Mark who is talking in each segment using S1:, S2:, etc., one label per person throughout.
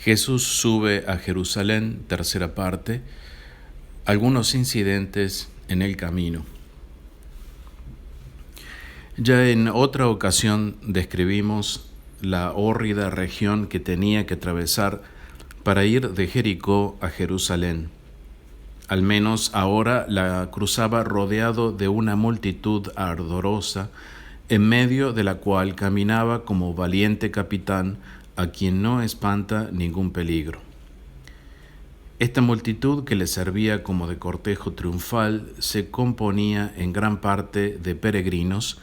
S1: Jesús sube a Jerusalén, tercera parte, algunos incidentes en el camino. Ya en otra ocasión describimos la hórrida región que tenía que atravesar para ir de Jericó a Jerusalén. Al menos ahora la cruzaba rodeado de una multitud ardorosa, en medio de la cual caminaba como valiente capitán a quien no espanta ningún peligro. Esta multitud que le servía como de cortejo triunfal se componía en gran parte de peregrinos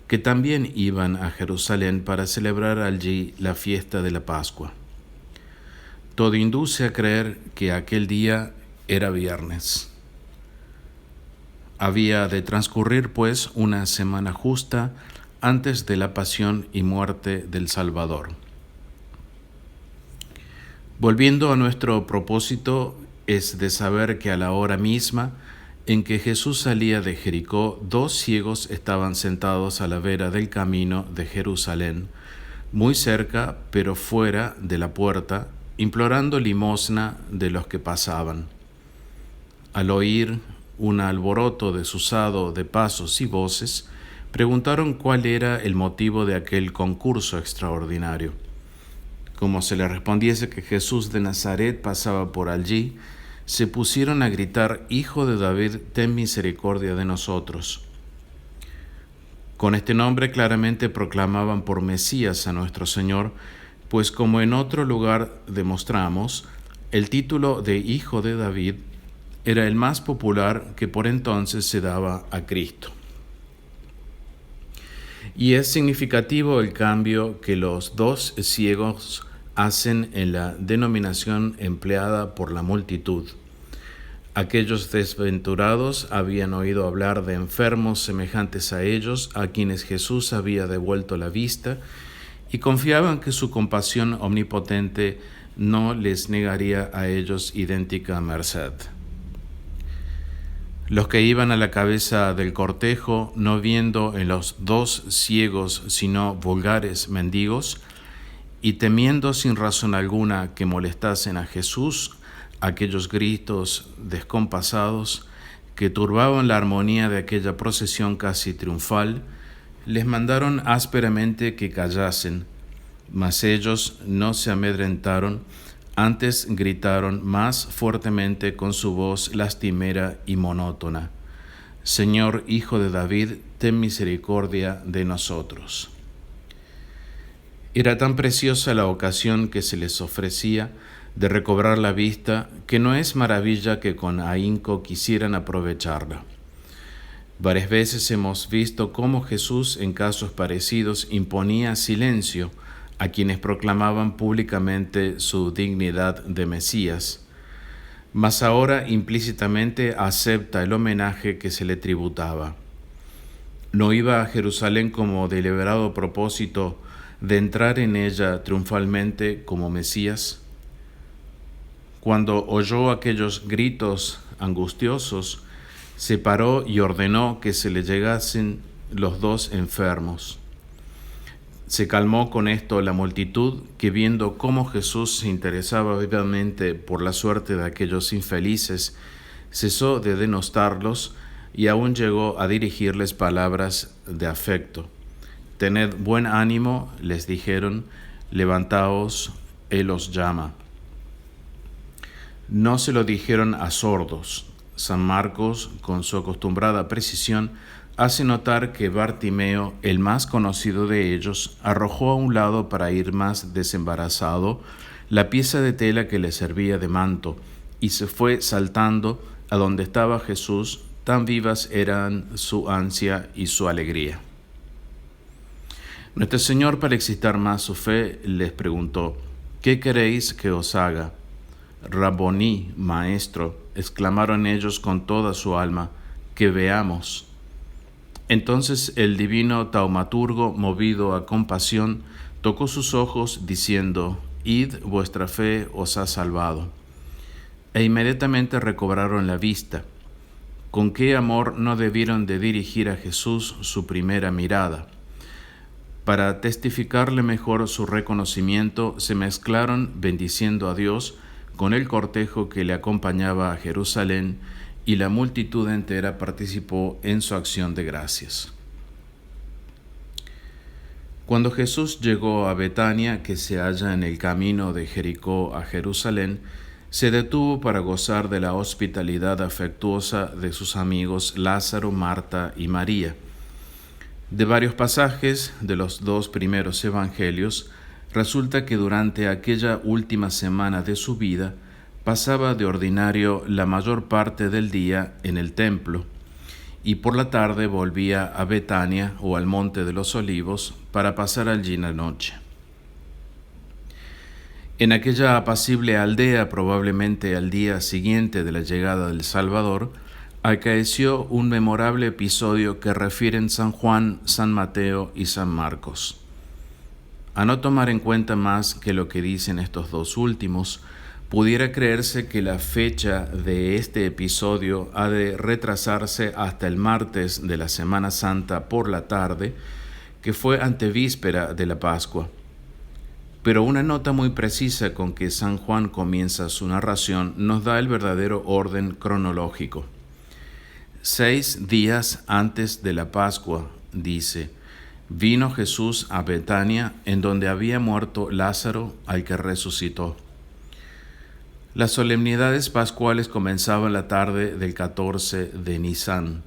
S1: que también iban a Jerusalén para celebrar allí la fiesta de la Pascua. Todo induce a creer que aquel día era viernes. Había de transcurrir, pues, una semana justa antes de la pasión y muerte del Salvador. Volviendo a nuestro propósito, es de saber que a la hora misma en que Jesús salía de Jericó, dos ciegos estaban sentados a la vera del camino de Jerusalén, muy cerca, pero fuera de la puerta, implorando limosna de los que pasaban. Al oír un alboroto desusado de pasos y voces, preguntaron cuál era el motivo de aquel concurso extraordinario. Como se le respondiese que Jesús de Nazaret pasaba por allí, se pusieron a gritar: «Hijo de David, ten misericordia de nosotros». Con este nombre claramente proclamaban por Mesías a nuestro Señor, pues como en otro lugar demostramos, el título de Hijo de David era el más popular que por entonces se daba a Cristo. Y es significativo el cambio que los dos ciegos hacen en la denominación empleada por la multitud. Aquellos desventurados habían oído hablar de enfermos semejantes a ellos, a quienes Jesús había devuelto la vista, y confiaban que su compasión omnipotente no les negaría a ellos idéntica merced. Los que iban a la cabeza del cortejo, no viendo en los dos ciegos sino vulgares mendigos, y temiendo sin razón alguna que molestasen a Jesús, aquellos gritos descompasados que turbaban la armonía de aquella procesión casi triunfal, les mandaron ásperamente que callasen, mas ellos no se amedrentaron, antes gritaron más fuertemente con su voz lastimera y monótona: «Señor, Hijo de David, ten misericordia de nosotros». Era tan preciosa la ocasión que se les ofrecía de recobrar la vista, que no es maravilla que con ahínco quisieran aprovecharla. Varias veces hemos visto cómo Jesús en casos parecidos imponía silencio a quienes proclamaban públicamente su dignidad de Mesías, mas ahora implícitamente acepta el homenaje que se le tributaba. No iba a Jerusalén como deliberado propósito de entrar en ella triunfalmente como Mesías. Cuando oyó aquellos gritos angustiosos, se paró y ordenó que se le llegasen los dos enfermos. Se calmó con esto la multitud, que viendo cómo Jesús se interesaba vivamente por la suerte de aquellos infelices, cesó de denostarlos y aún llegó a dirigirles palabras de afecto. «Tened buen ánimo», les dijeron, «levantaos, Él os llama». No se lo dijeron a sordos. San Marcos, con su acostumbrada precisión, hace notar que Bartimeo, el más conocido de ellos, arrojó a un lado para ir más desembarazado la pieza de tela que le servía de manto y se fue saltando a donde estaba Jesús, tan vivas eran su ansia y su alegría. Nuestro Señor, para excitar más su fe, les preguntó: «¿Qué queréis que os haga?» «Raboní, maestro», exclamaron ellos con toda su alma, «que veamos». Entonces el divino taumaturgo, movido a compasión, tocó sus ojos, diciendo: «Id, vuestra fe os ha salvado». E inmediatamente recobraron la vista. Con qué amor no debieron de dirigir a Jesús su primera mirada. Para testificarle mejor su reconocimiento, se mezclaron bendiciendo a Dios con el cortejo que le acompañaba a Jerusalén, y la multitud entera participó en su acción de gracias. Cuando Jesús llegó a Betania, que se halla en el camino de Jericó a Jerusalén, se detuvo para gozar de la hospitalidad afectuosa de sus amigos Lázaro, Marta y María. De varios pasajes de los dos primeros evangelios, resulta que durante aquella última semana de su vida, pasaba de ordinario la mayor parte del día en el templo, y por la tarde volvía a Betania o al Monte de los Olivos para pasar allí la noche. En aquella apacible aldea, probablemente al día siguiente de la llegada del Salvador, acaeció un memorable episodio que refieren San Juan, San Mateo y San Marcos. A no tomar en cuenta más que lo que dicen estos dos últimos, pudiera creerse que la fecha de este episodio ha de retrasarse hasta el martes de la Semana Santa por la tarde, que fue antevíspera de la Pascua. Pero una nota muy precisa con que San Juan comienza su narración nos da el verdadero orden cronológico. 6 días antes de la Pascua, dice, vino Jesús a Betania, en donde había muerto Lázaro, al que resucitó. Las solemnidades pascuales comenzaban la tarde del 14 de Nisán.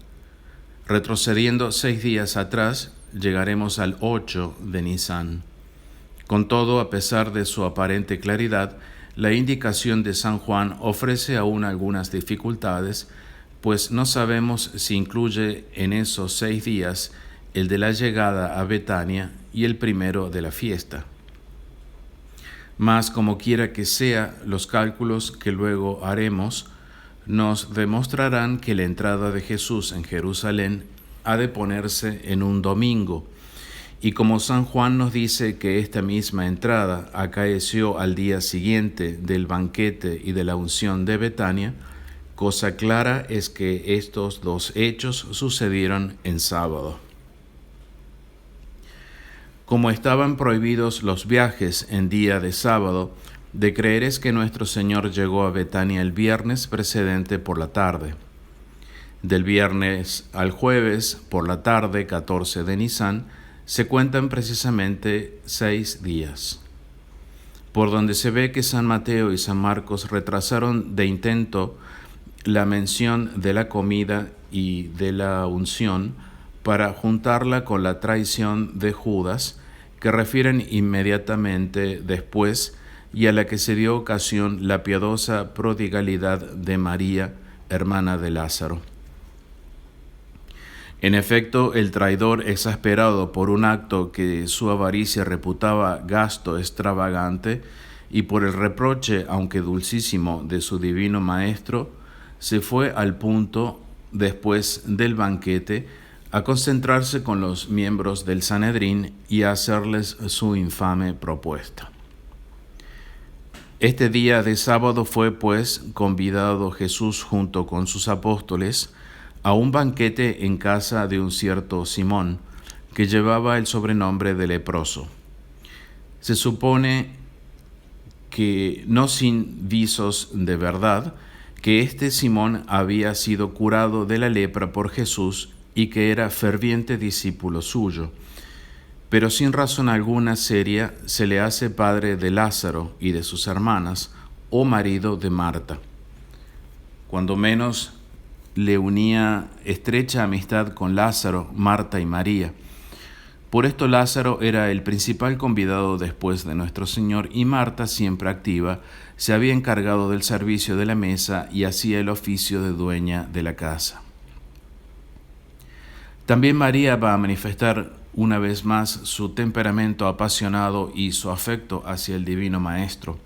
S1: Retrocediendo 6 días atrás, llegaremos al 8 de Nisán. Con todo, a pesar de su aparente claridad, la indicación de San Juan ofrece aún algunas dificultades, pues no sabemos si incluye en esos 6 días el de la llegada a Betania y el primero de la fiesta. Mas como quiera que sea, los cálculos que luego haremos nos demostrarán que la entrada de Jesús en Jerusalén ha de ponerse en un domingo, y como San Juan nos dice que esta misma entrada acaeció al día siguiente del banquete y de la unción de Betania, cosa clara es que estos dos hechos sucedieron en sábado. Como estaban prohibidos los viajes en día de sábado, de creer es que nuestro Señor llegó a Betania el viernes precedente por la tarde. Del viernes al jueves por la tarde, 14 de Nisán, se cuentan precisamente 6 días. Por donde se ve que San Mateo y San Marcos retrasaron de intento la mención de la comida y de la unción para juntarla con la traición de Judas, que refieren inmediatamente después y a la que se dio ocasión la piadosa prodigalidad de María, hermana de Lázaro. En efecto, el traidor, exasperado por un acto que su avaricia reputaba gasto extravagante y por el reproche, aunque dulcísimo, de su divino maestro, se fue al punto, después del banquete, a concentrarse con los miembros del Sanedrín y a hacerles su infame propuesta. Este día de sábado fue, pues, convidado Jesús junto con sus apóstoles a un banquete en casa de un cierto Simón, que llevaba el sobrenombre de leproso. Se supone que, no sin visos de verdad, que este Simón había sido curado de la lepra por Jesús y que era ferviente discípulo suyo, pero sin razón alguna seria se le hace padre de Lázaro y de sus hermanas, o marido de Marta. Cuando menos le unía estrecha amistad con Lázaro, Marta y María. Por esto Lázaro era el principal convidado después de nuestro Señor, y Marta, siempre activa, se había encargado del servicio de la mesa y hacía el oficio de dueña de la casa. También María va a manifestar una vez más su temperamento apasionado y su afecto hacia el Divino Maestro.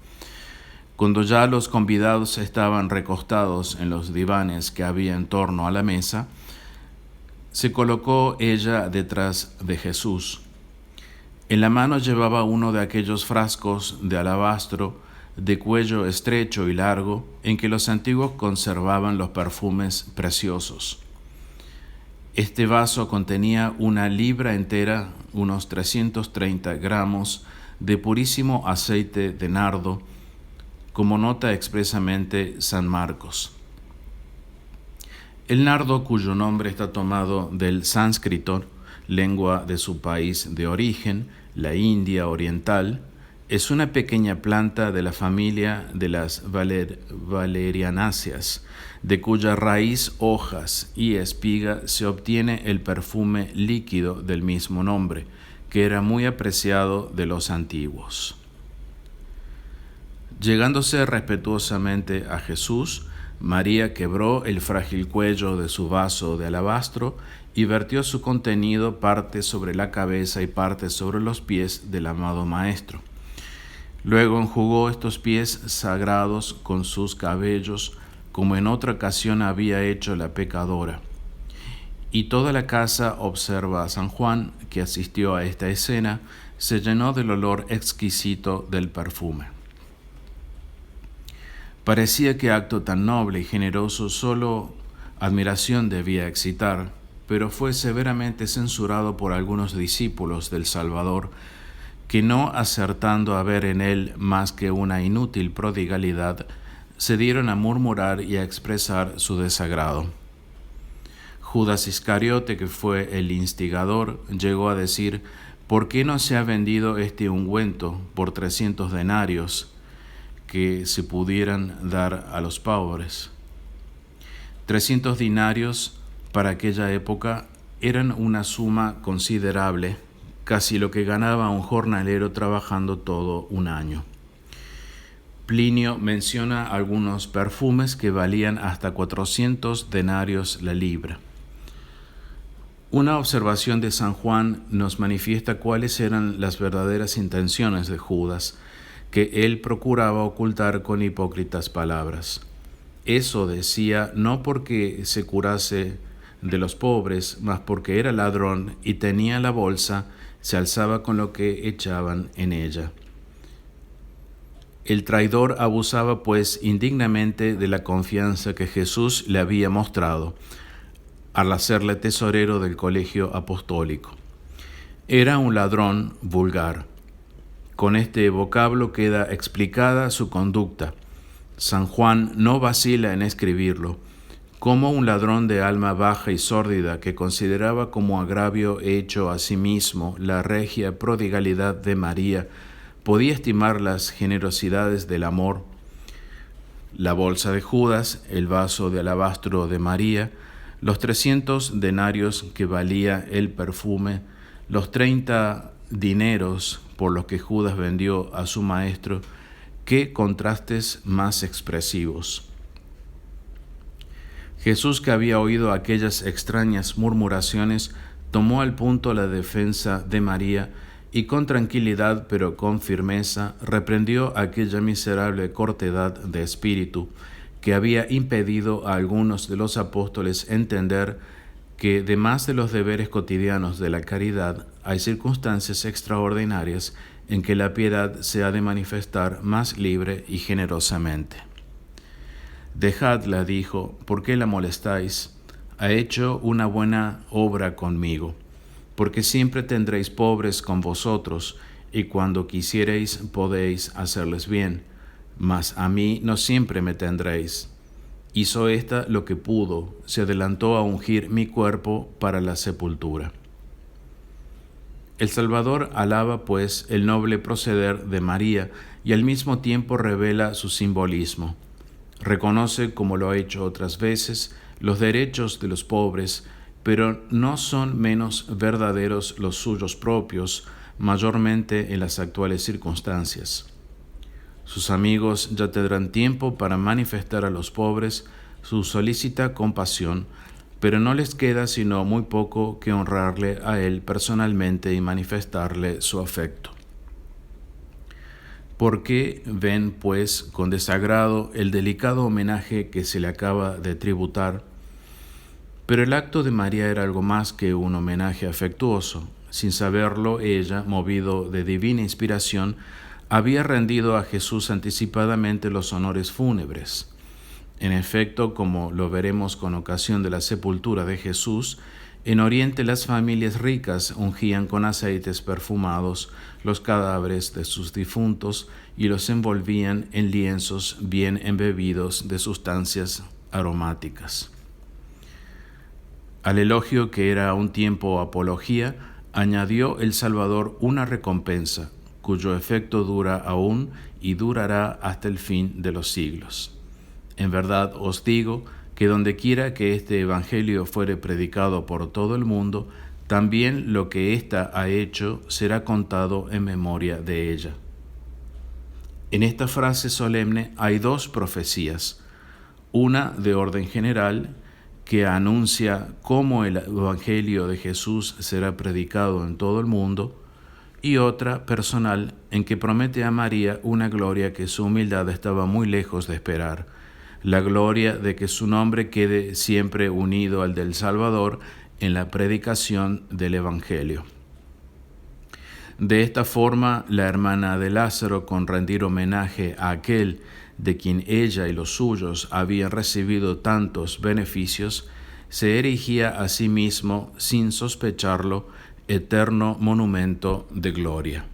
S1: Cuando ya los convidados estaban recostados en los divanes que había en torno a la mesa, se colocó ella detrás de Jesús. En la mano llevaba uno de aquellos frascos de alabastro de cuello estrecho y largo en que los antiguos conservaban los perfumes preciosos. Este vaso contenía 1 libra entera, unos 330 gramos de purísimo aceite de nardo, como nota expresamente San Marcos. El nardo, cuyo nombre está tomado del sánscrito, lengua de su país de origen, la India oriental, es una pequeña planta de la familia de las valerianáceas, de cuya raíz, hojas y espiga se obtiene el perfume líquido del mismo nombre, que era muy apreciado de los antiguos. Llegándose respetuosamente a Jesús, María quebró el frágil cuello de su vaso de alabastro y vertió su contenido parte sobre la cabeza y parte sobre los pies del amado Maestro. Luego enjugó estos pies sagrados con sus cabellos, como en otra ocasión había hecho la pecadora. Y toda la casa, observa a San Juan, que asistió a esta escena, se llenó del olor exquisito del perfume. Parecía que acto tan noble y generoso solo admiración debía excitar, pero fue severamente censurado por algunos discípulos del Salvador, que no acertando a ver en él más que una inútil prodigalidad, se dieron a murmurar y a expresar su desagrado. Judas Iscariote, que fue el instigador, llegó a decir: ¿por qué no se ha vendido este ungüento por 300 denarios que se pudieran dar a los pobres? 300 dinarios para aquella época eran una suma considerable, casi lo que ganaba un jornalero trabajando todo un año. Plinio menciona algunos perfumes que valían hasta 400 denarios la libra. Una observación de San Juan nos manifiesta cuáles eran las verdaderas intenciones de Judas, que él procuraba ocultar con hipócritas palabras. Eso decía no porque se curase de los pobres, mas porque era ladrón y tenía la bolsa, se alzaba con lo que echaban en ella. El traidor abusaba pues indignamente de la confianza que Jesús le había mostrado al hacerle tesorero del colegio apostólico. Era un ladrón vulgar. Con este vocablo queda explicada su conducta. San Juan no vacila en escribirlo, como un ladrón de alma baja y sórdida que consideraba como agravio hecho a sí mismo la regia prodigalidad de María, podía estimar las generosidades del amor. La bolsa de Judas, el vaso de alabastro de María, los 300 denarios que valía el perfume, los 30 dineros por los que Judas vendió a su maestro, qué contrastes más expresivos. Jesús, que había oído aquellas extrañas murmuraciones, tomó al punto la defensa de María y con tranquilidad pero con firmeza reprendió aquella miserable cortedad de espíritu que había impedido a algunos de los apóstoles entender que, además de los deberes cotidianos de la caridad, hay circunstancias extraordinarias en que la piedad se ha de manifestar más libre y generosamente. Dejadla, dijo, ¿por qué la molestáis? Ha hecho una buena obra conmigo, porque siempre tendréis pobres con vosotros, y cuando quisiereis podéis hacerles bien, mas a mí no siempre me tendréis. Hizo ésta lo que pudo, se adelantó a ungir mi cuerpo para la sepultura. El Salvador alaba, pues, el noble proceder de María y al mismo tiempo revela su simbolismo. Reconoce, como lo ha hecho otras veces, los derechos de los pobres, pero no son menos verdaderos los suyos propios, mayormente en las actuales circunstancias. Sus amigos ya tendrán tiempo para manifestar a los pobres su solícita compasión, pero no les queda sino muy poco que honrarle a él personalmente y manifestarle su afecto. ¿Por qué ven, pues, con desagrado el delicado homenaje que se le acaba de tributar? Pero el acto de María era algo más que un homenaje afectuoso. Sin saberlo, ella, movido de divina inspiración, había rendido a Jesús anticipadamente los honores fúnebres. En efecto, como lo veremos con ocasión de la sepultura de Jesús, En Oriente las familias ricas ungían con aceites perfumados los cadáveres de sus difuntos y los envolvían en lienzos bien embebidos de sustancias aromáticas. Al elogio, que era a un tiempo apología, añadió el Salvador una recompensa, cuyo efecto dura aún y durará hasta el fin de los siglos. En verdad os digo que dondequiera que este Evangelio fuere predicado por todo el mundo, también lo que ésta ha hecho será contado en memoria de ella. En esta frase solemne hay dos profecías, una de orden general, que anuncia cómo el Evangelio de Jesús será predicado en todo el mundo, y otra personal en que promete a María una gloria que su humildad estaba muy lejos de esperar, la gloria de que su nombre quede siempre unido al del Salvador en la predicación del Evangelio. De esta forma, la hermana de Lázaro, con rendir homenaje a aquel de quien ella y los suyos habían recibido tantos beneficios, se erigía a sí mismo, sin sospecharlo, eterno monumento de gloria.